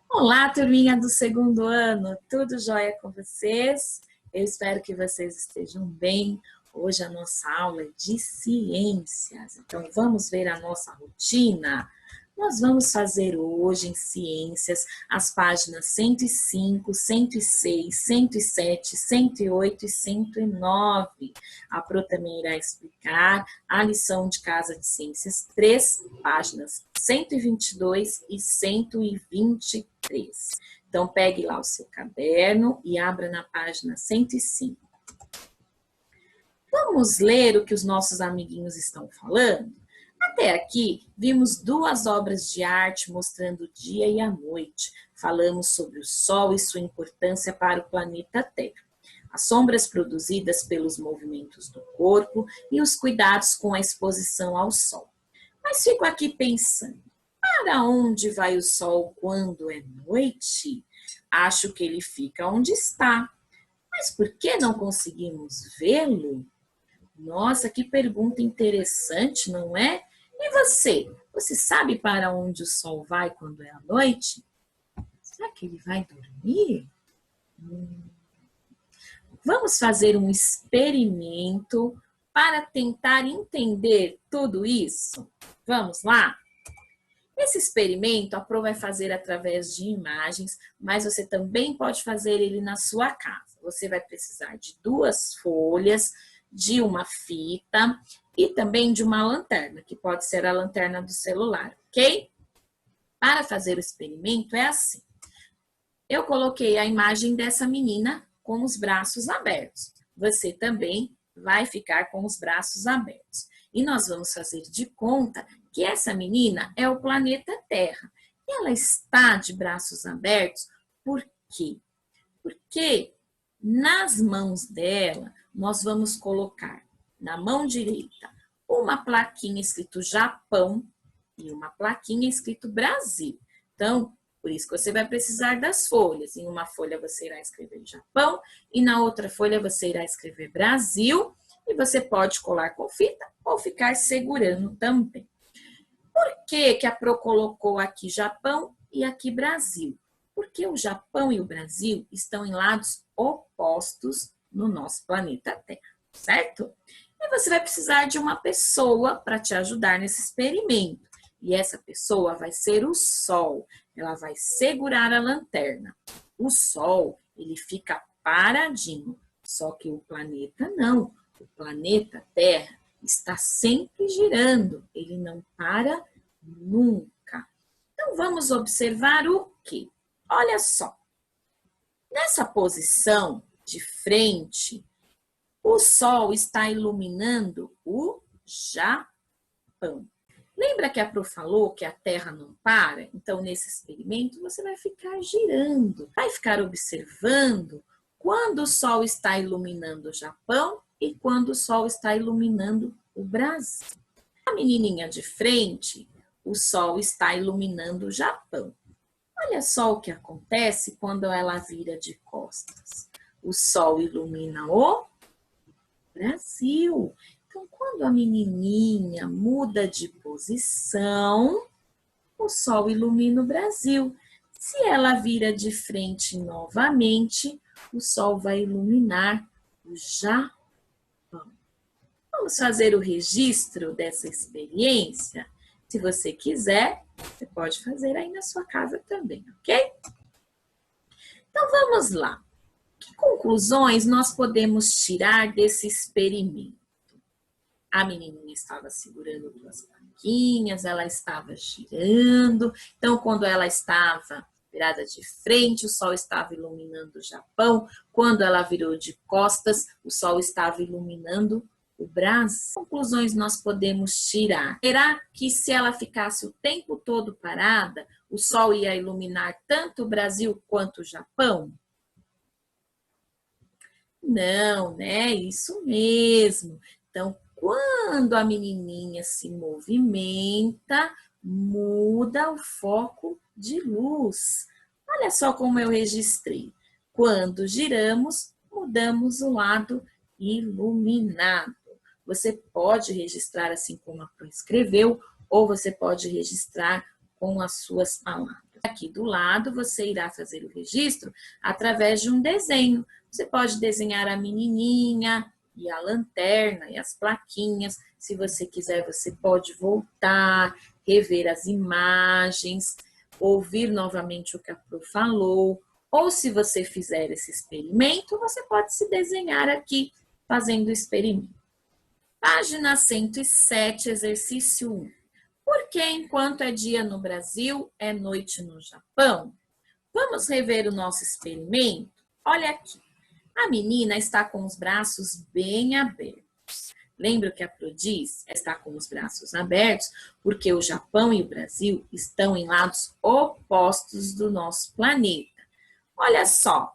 Olá, turminha do segundo ano, tudo jóia com vocês? Eu espero que vocês estejam bem. Hoje a nossa aula é de ciências, então vamos ver a nossa rotina? Nós vamos fazer hoje em ciências as páginas 105, 106, 107, 108 e 109. A Pro também irá explicar a lição de casa de ciências 3, páginas 122 e 123. Então, pegue lá o seu caderno e abra na página 105. Vamos ler o que os nossos amiguinhos estão falando? Até aqui, vimos duas obras de arte mostrando o dia e a noite. Falamos sobre o Sol e sua importância para o planeta Terra. As sombras produzidas pelos movimentos do corpo e os cuidados com a exposição ao Sol. Mas fico aqui pensando, para onde vai o Sol quando é noite? Acho que ele fica onde está. Mas por que não conseguimos vê-lo? Nossa, que pergunta interessante, não é? E você? Você sabe para onde o Sol vai quando é à noite? Será que ele vai dormir? Vamos fazer um experimento para tentar entender tudo isso? Vamos lá? Esse experimento a Pro vai fazer através de imagens, mas você também pode fazer ele na sua casa. Você vai precisar de 2 folhas, de uma fita e também de uma lanterna, que pode ser a lanterna do celular, ok? Para fazer o experimento é assim. Eu coloquei a imagem dessa menina com os braços abertos. Você também vai ficar com os braços abertos. E nós vamos fazer de conta que essa menina é o planeta Terra. E ela está de braços abertos por quê? Porque nas mãos dela, nós vamos colocar na mão direita uma plaquinha escrito Japão e uma plaquinha escrito Brasil. Então, por isso que você vai precisar das folhas. Em uma folha você irá escrever Japão e na outra folha você irá escrever Brasil e você pode colar com fita ou ficar segurando também. Por que a Pro colocou aqui Japão e aqui Brasil? Porque o Japão e o Brasil estão em lados opostos no nosso planeta Terra, certo? E você vai precisar de uma pessoa para te ajudar nesse experimento. E essa pessoa vai ser o Sol. Ela vai segurar a lanterna. O Sol, ele fica paradinho, só que o planeta não. O planeta Terra está sempre girando, ele não para nunca. Então, vamos observar o quê? Olha só, nessa posição de frente, o Sol está iluminando o Japão. Lembra que a Pro falou que a Terra não para? Então, nesse experimento, você vai ficar girando, vai ficar observando quando o Sol está iluminando o Japão e quando o Sol está iluminando o Brasil. A menininha de frente, o Sol está iluminando o Japão. Olha só o que acontece quando ela vira de costas. O Sol ilumina o Brasil. Então, quando a menininha muda de posição, o Sol ilumina o Brasil. Se ela vira de frente novamente, o Sol vai iluminar o Japão. Vamos fazer o registro dessa experiência? Se você quiser, você pode fazer aí na sua casa também, ok? Então, vamos lá. Que conclusões nós podemos tirar desse experimento? A menininha estava segurando 2 plaquinhas, ela estava girando. Então, quando ela estava virada de frente, o Sol estava iluminando o Japão. Quando ela virou de costas, o Sol estava iluminando o Brasil. Que conclusões nós podemos tirar? Será que se ela ficasse o tempo todo parada, o Sol ia iluminar tanto o Brasil quanto o Japão? Não, né? Isso mesmo. Então, quando a menininha se movimenta, muda o foco de luz. Olha só como eu registrei. Quando giramos, mudamos o lado iluminado. Você pode registrar assim como a Pro escreveu, ou você pode registrar com as suas palavras. Aqui do lado, você irá fazer o registro através de um desenho. Você pode desenhar a menininha e a lanterna e as plaquinhas. Se você quiser, você pode voltar, rever as imagens, ouvir novamente o que a Pro falou. Ou se você fizer esse experimento, você pode se desenhar aqui, fazendo o experimento. Página 107, exercício 1. Por que enquanto é dia no Brasil, é noite no Japão? Vamos rever o nosso experimento? Olha aqui. A menina está com os braços bem abertos. Lembra o que a Pro diz? Está com os braços abertos porque o Japão e o Brasil estão em lados opostos do nosso planeta. Olha só.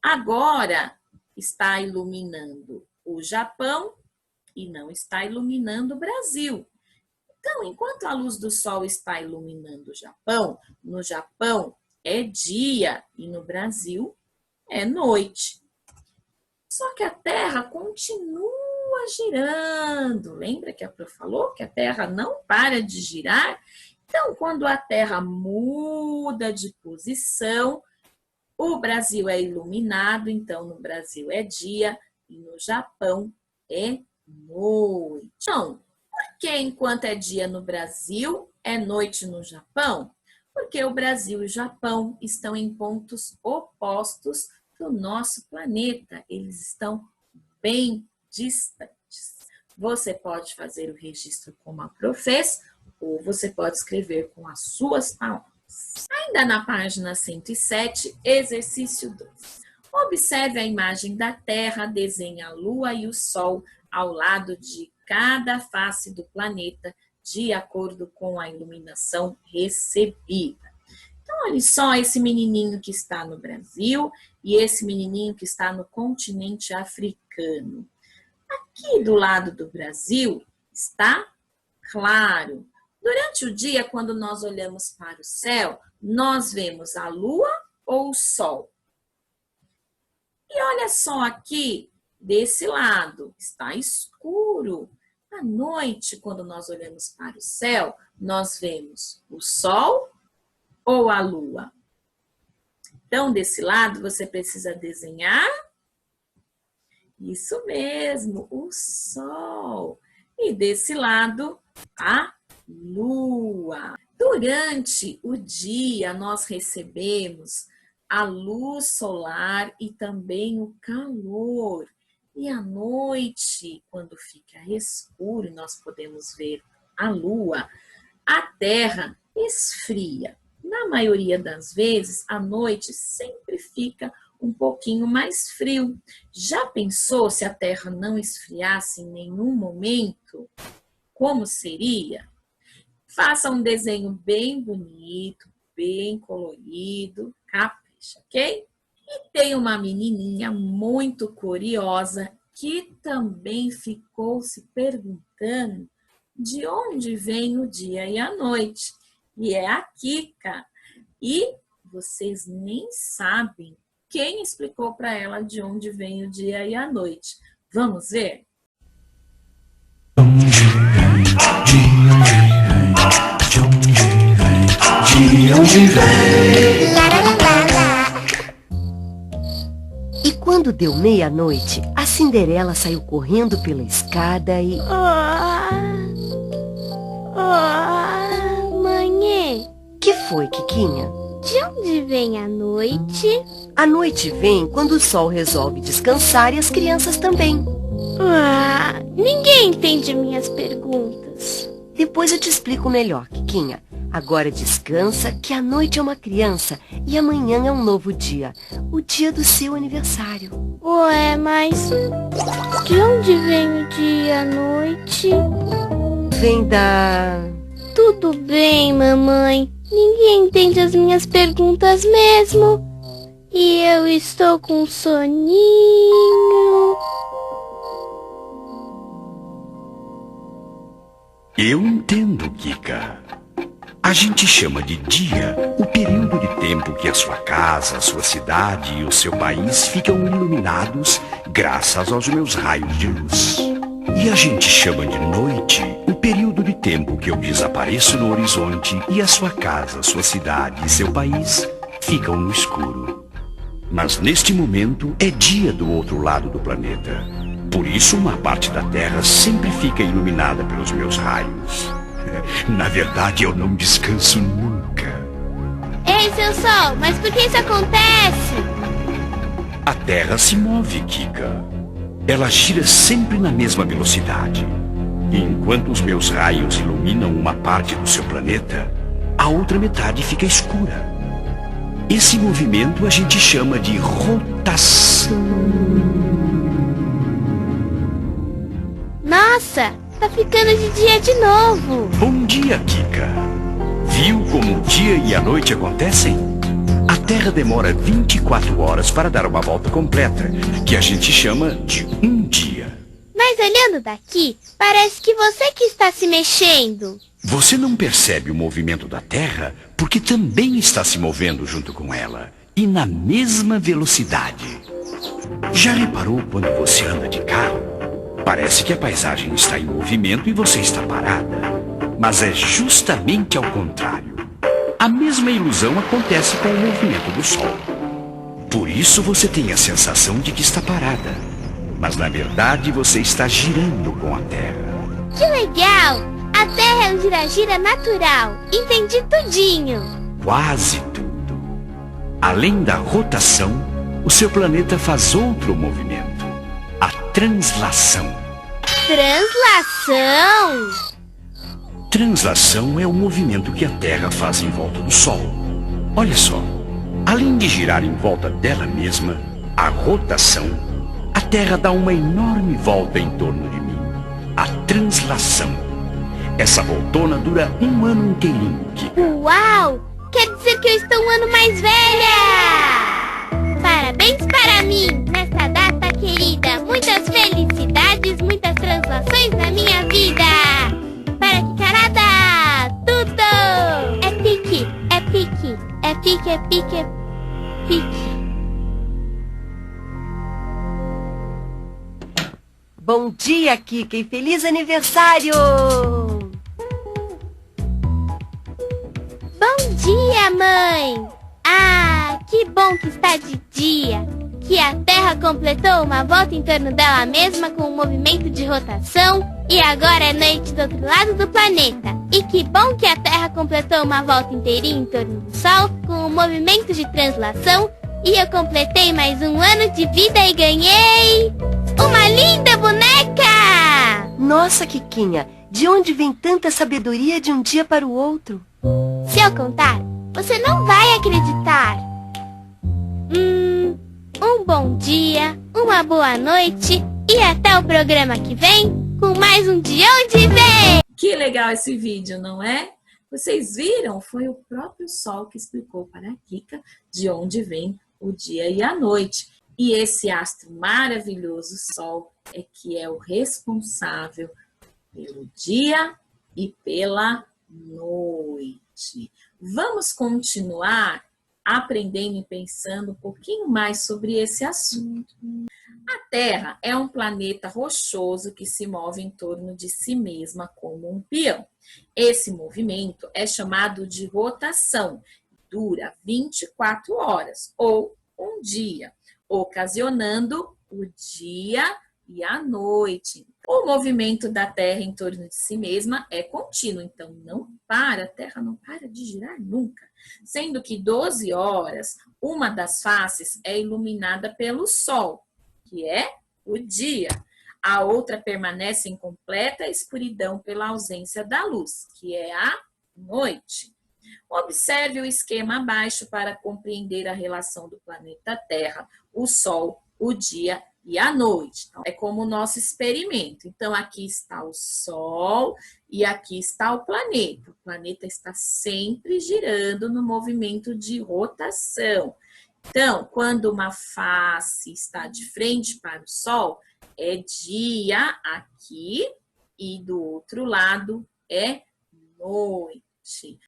Agora está iluminando o Japão e não está iluminando o Brasil. Então, enquanto a luz do sol está iluminando o Japão, no Japão é dia e no Brasil é noite. Só que a Terra continua girando. Lembra que a Pro falou que a Terra não para de girar? Então, quando a Terra muda de posição, o Brasil é iluminado, então no Brasil é dia e no Japão é noite. Então, por que enquanto é dia no Brasil, é noite no Japão? Porque o Brasil e o Japão estão em pontos opostos do nosso planeta. Eles estão bem distantes. Você pode fazer o registro como a Pro fez, ou você pode escrever com as suas palavras. Ainda na página 107, exercício 2. Observe a imagem da Terra, desenhe a Lua e o Sol ao lado de cada face do planeta, de acordo com a iluminação recebida. Então, olha só esse menininho que está no Brasil e esse menininho que está no continente africano. Aqui do lado do Brasil está claro. Durante o dia, quando nós olhamos para o céu, nós vemos a lua ou o sol. E olha só aqui, desse lado, está escuro. À noite, quando nós olhamos para o céu, nós vemos o sol ou a lua. Então, desse lado, você precisa desenhar isso mesmo, o sol. E desse lado, a lua. Durante o dia, nós recebemos a luz solar e também o calor. E à noite, quando fica escuro e nós podemos ver a lua, a terra esfria. Na maioria das vezes, à noite sempre fica um pouquinho mais frio. Já pensou se a terra não esfriasse em nenhum momento? Como seria? Faça um desenho bem bonito, bem colorido, capricha, ok? E tem uma menininha muito curiosa que também ficou se perguntando de onde vem o dia e a noite. E é a Kika. E vocês nem sabem quem explicou para ela de onde vem o dia e a noite. Vamos ver? De onde vem? E quando deu meia-noite, a Cinderela saiu correndo pela escada e... Mãe, Que foi, Kikinha? de onde vem a noite? A noite vem quando o sol resolve descansar e as crianças também. Ninguém entende minhas perguntas. Depois eu te explico melhor, Kikinha. Agora descansa, que a noite é uma criança e amanhã é um novo dia. O dia do seu aniversário. Ué, mas de onde vem o dia e a noite? Vem da... Tudo bem, mamãe. Ninguém entende as minhas perguntas mesmo. E eu estou com soninho. Eu entendo, Kika. A gente chama de dia o período de tempo que a sua casa, a sua cidade e o seu país ficam iluminados graças aos meus raios de luz. E a gente chama de noite o período de tempo que eu desapareço no horizonte e a sua casa, sua cidade e seu país ficam no escuro. Mas neste momento é dia do outro lado do planeta. Por isso uma parte da Terra sempre fica iluminada pelos meus raios. Na verdade, eu não descanso nunca. Ei, seu Sol, mas por que isso acontece? A Terra se move, Kika. Ela gira sempre na mesma velocidade. E enquanto os meus raios iluminam uma parte do seu planeta, a outra metade fica escura. Esse movimento a gente chama de rotação. Nossa, tá ficando de dia de novo. Bom dia, Kika. Viu como o dia e a noite acontecem? A Terra demora 24 horas para dar uma volta completa, que a gente chama de um dia. Mas olhando daqui, parece que você que está se mexendo. Você não percebe o movimento da Terra porque também está se movendo junto com ela, e na mesma velocidade. Já reparou quando você anda de carro? Parece que a paisagem está em movimento e você está parada. Mas é justamente ao contrário. A mesma ilusão acontece com o movimento do Sol. Por isso você tem a sensação de que está parada. Mas na verdade você está girando com a Terra. Que legal! A Terra é um gira-gira natural. Entendi tudinho. Quase tudo. Além da rotação, o seu planeta faz outro movimento. A translação. Translação? Translação é o movimento que a Terra faz em volta do Sol. Olha só, além de girar em volta dela mesma, a rotação, a Terra dá uma enorme volta em torno de mim. A translação. Essa voltona dura um ano inteirinho, Kika. Uau! Quer dizer que eu estou um ano mais velha! Parabéns para mim, nessa data querida. Muitas felicidades, muitas translações na minha vida. Para Kikarada! Tudo! É pique, é pique, é pique, é pique, é pique. Bom dia, Kika, e feliz aniversário! Bom dia, mãe! Ah, que bom que está de dia! Que a Terra completou uma volta em torno dela mesma com um movimento de rotação e agora é noite do outro lado do planeta. E que bom que a Terra completou uma volta inteirinha em torno do Sol com um movimento de translação e eu completei mais um ano de vida e ganhei uma linda boneca! Nossa, Kikinha, de onde vem tanta sabedoria de um dia para o outro? Se eu contar, você não vai acreditar. Um bom dia, uma boa noite e até o programa que vem com mais um De Onde Vem! Que legal esse vídeo, não é? Vocês viram? Foi o próprio Sol que explicou para a Kika de onde vem o dia e a noite. E esse astro maravilhoso, Sol, é que é o responsável pelo dia e pela noite. Vamos continuar aprendendo e pensando um pouquinho mais sobre esse assunto. A Terra é um planeta rochoso que se move em torno de si mesma como um peão. Esse movimento é chamado de rotação, dura 24 horas ou um dia, ocasionando o dia e a noite. O movimento da Terra em torno de si mesma é contínuo, então não para, a Terra não para de girar nunca. Sendo que 12 horas, uma das faces é iluminada pelo Sol, que é o dia. A outra permanece em completa escuridão pela ausência da luz, que é a noite. Observe o esquema abaixo para compreender a relação do planeta Terra, o Sol, o dia e a noite. Então, é como o nosso experimento. Então, aqui está o Sol e aqui está o planeta. O planeta está sempre girando no movimento de rotação. Então, quando uma face está de frente para o Sol, é dia aqui e do outro lado é noite.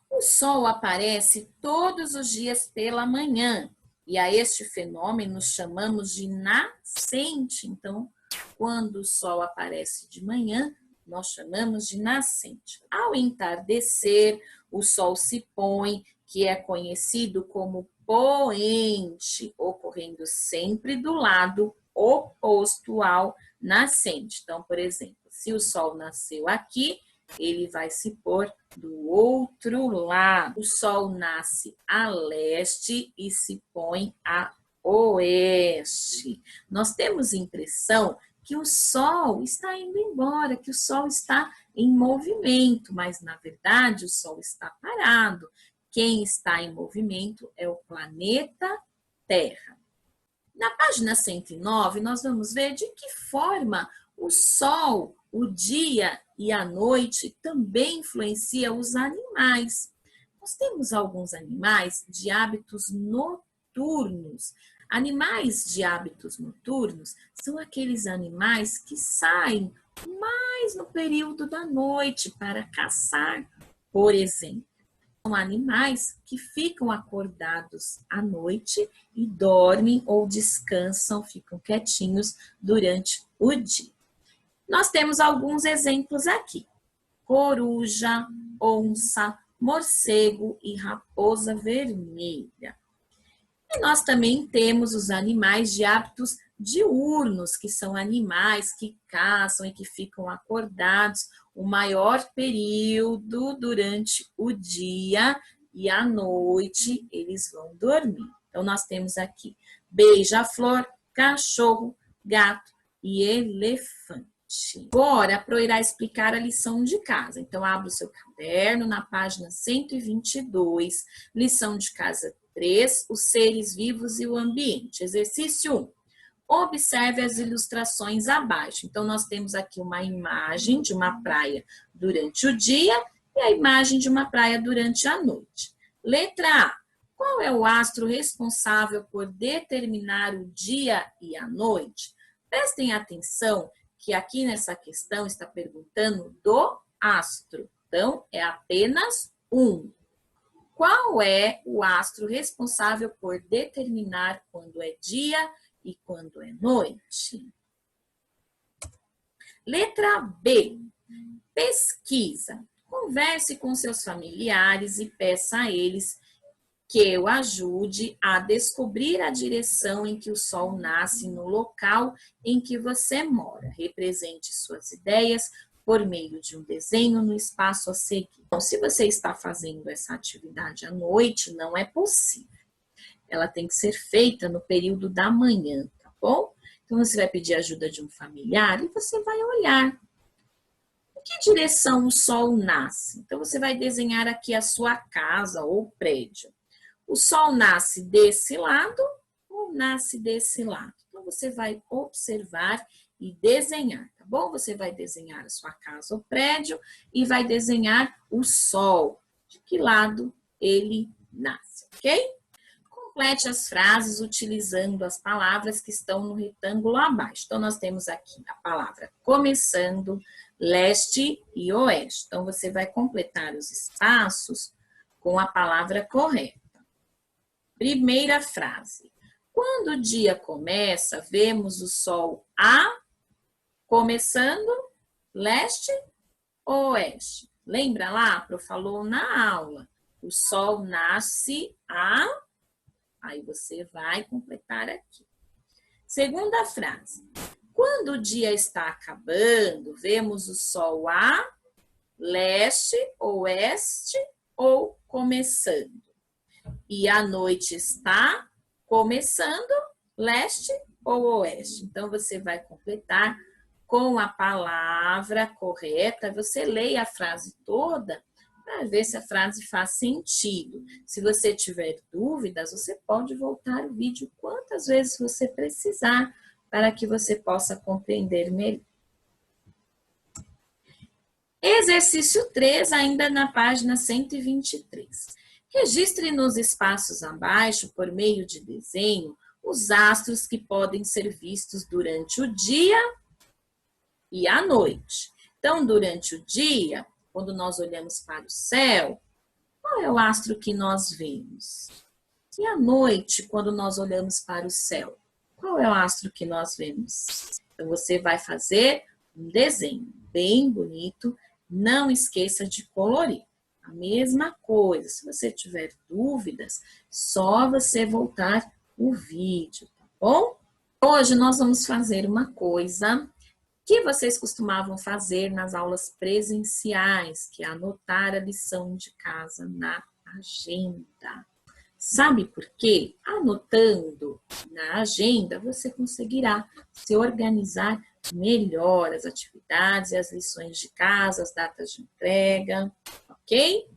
O Sol aparece todos os dias pela manhã. E a este fenômeno chamamos de nascente. Então, quando o Sol aparece de manhã, nós chamamos de nascente. Ao entardecer, o sol se põe, que é conhecido como poente, ocorrendo sempre do lado oposto ao nascente. Então, por exemplo, se o sol nasceu aqui, ele vai se pôr do outro lado. O sol nasce a leste e se põe a oeste. Nós temos impressão que o sol está indo embora, que o sol está em movimento, mas na verdade o sol está parado. Quem está em movimento é o planeta Terra. Na página 109, nós vamos ver de que forma o sol, o dia e a noite também influencia os animais. Nós temos alguns animais de hábitos noturnos. Animais de hábitos noturnos são aqueles animais que saem mais no período da noite para caçar, por exemplo. São animais que ficam acordados à noite e dormem ou descansam, ficam quietinhos durante o dia. Nós temos alguns exemplos aqui: coruja, onça, morcego e raposa vermelha. E nós também temos os animais de hábitos diurnos, que são animais que caçam e que ficam acordados o maior período durante o dia e à noite eles vão dormir. Então, nós temos aqui beija-flor, cachorro, gato e elefante. Agora, a Pro irá explicar a lição de casa. Então, abra o seu caderno na página 122, lição de casa 3, os seres vivos e o ambiente. Exercício 1. Observe as ilustrações abaixo. Então, nós temos aqui uma imagem de uma praia durante o dia e a imagem de uma praia durante a noite. Letra A. Qual é o astro responsável por determinar o dia e a noite? Prestem atenção que aqui nessa questão está perguntando do astro. Então, é apenas um. Qual é o astro responsável por determinar quando é dia e quando é noite? Letra B. Pesquisa. Converse com seus familiares e peça a eles que o ajude a descobrir a direção em que o sol nasce no local em que você mora. Represente suas ideias por meio de um desenho no espaço a seguir. Então, se você está fazendo essa atividade à noite, não é possível. Ela tem que ser feita no período da manhã, tá bom? Então, você vai pedir ajuda de um familiar e você vai olhar. Em que direção o sol nasce? Então, você vai desenhar aqui a sua casa ou prédio. O sol nasce desse lado ou nasce desse lado? Então, você vai observar e desenhar, tá bom? Você vai desenhar a sua casa ou prédio e vai desenhar o sol. De que lado ele nasce, ok? Complete as frases utilizando as palavras que estão no retângulo abaixo. Então, nós temos aqui a palavra começando, leste e oeste. Então, você vai completar os espaços com a palavra correta. Primeira frase. Quando o dia começa, vemos o sol começando, leste ou oeste? Lembra lá? A Pro falou na aula. O sol nasce Aí você vai completar aqui. Segunda frase. Quando o dia está acabando, vemos o sol leste, oeste ou começando? E a noite está começando, leste ou oeste? Então, você vai completar com a palavra correta. Você leia a frase toda para ver se a frase faz sentido. Se você tiver dúvidas, você pode voltar o vídeo quantas vezes você precisar para que você possa compreender melhor. Exercício 3, ainda na página 123. Registre nos espaços abaixo, por meio de desenho, os astros que podem ser vistos durante o dia e a noite. Então, durante o dia, quando nós olhamos para o céu, qual é o astro que nós vemos? E à noite, quando nós olhamos para o céu, qual é o astro que nós vemos? Então, você vai fazer um desenho bem bonito. Não esqueça de colorir. A mesma coisa, se você tiver dúvidas, só você voltar o vídeo, tá bom? Hoje nós vamos fazer uma coisa que vocês costumavam fazer nas aulas presenciais, que é anotar a lição de casa na agenda. Sabe por quê? Anotando na agenda, você conseguirá se organizar melhor as atividades e as lições de casa, as datas de entrega, ok?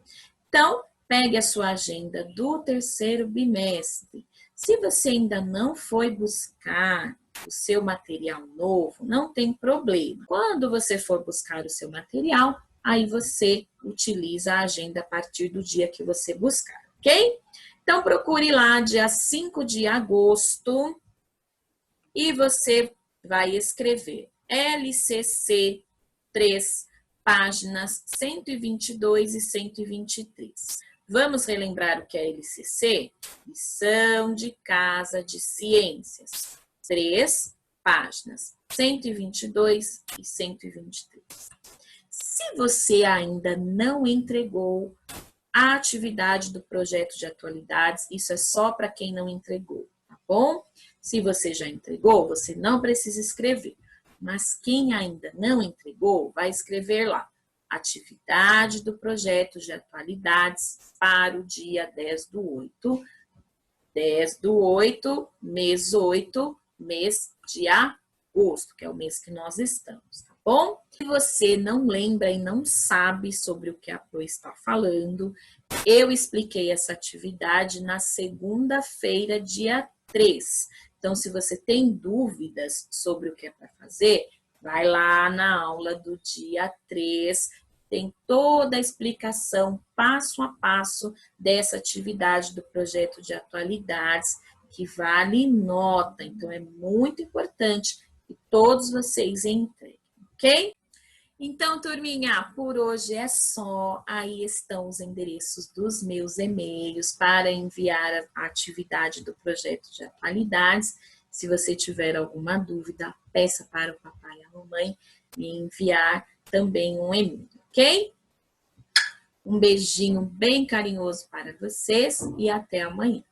Então, pegue a sua agenda do terceiro bimestre. Se você ainda não foi buscar o seu material novo, não tem problema. Quando você for buscar o seu material, aí você utiliza a agenda a partir do dia que você buscar, ok? Então, procure lá dia 5 de agosto e você vai escrever LCC 3, páginas 122 e 123. Vamos relembrar o que é LCC? Lição de Casa de Ciências. 3 páginas, 122 e 123. Se você ainda não entregou a atividade do projeto de atualidades, isso é só para quem não entregou, tá bom? Se você já entregou, você não precisa escrever. Mas quem ainda não entregou, vai escrever lá. Atividade do projeto de atualidades para o dia 10/8. 10/8, mês 8, mês de agosto, que é o mês que nós estamos, tá bom? Se você não lembra e não sabe sobre o que a Pro está falando, eu expliquei essa atividade na segunda-feira, dia 3. Então, se você tem dúvidas sobre o que é para fazer, vai lá na aula do dia 3, tem toda a explicação, passo a passo, dessa atividade do projeto de atualidades, que vale nota. Então, é muito importante que todos vocês entreguem, ok? Então, turminha, por hoje é só. Aí estão os endereços dos meus e-mails para enviar a atividade do projeto de atualidades. Se você tiver alguma dúvida, peça para o papai e a mamãe me enviar também um e-mail, ok? Um beijinho bem carinhoso para vocês e até amanhã.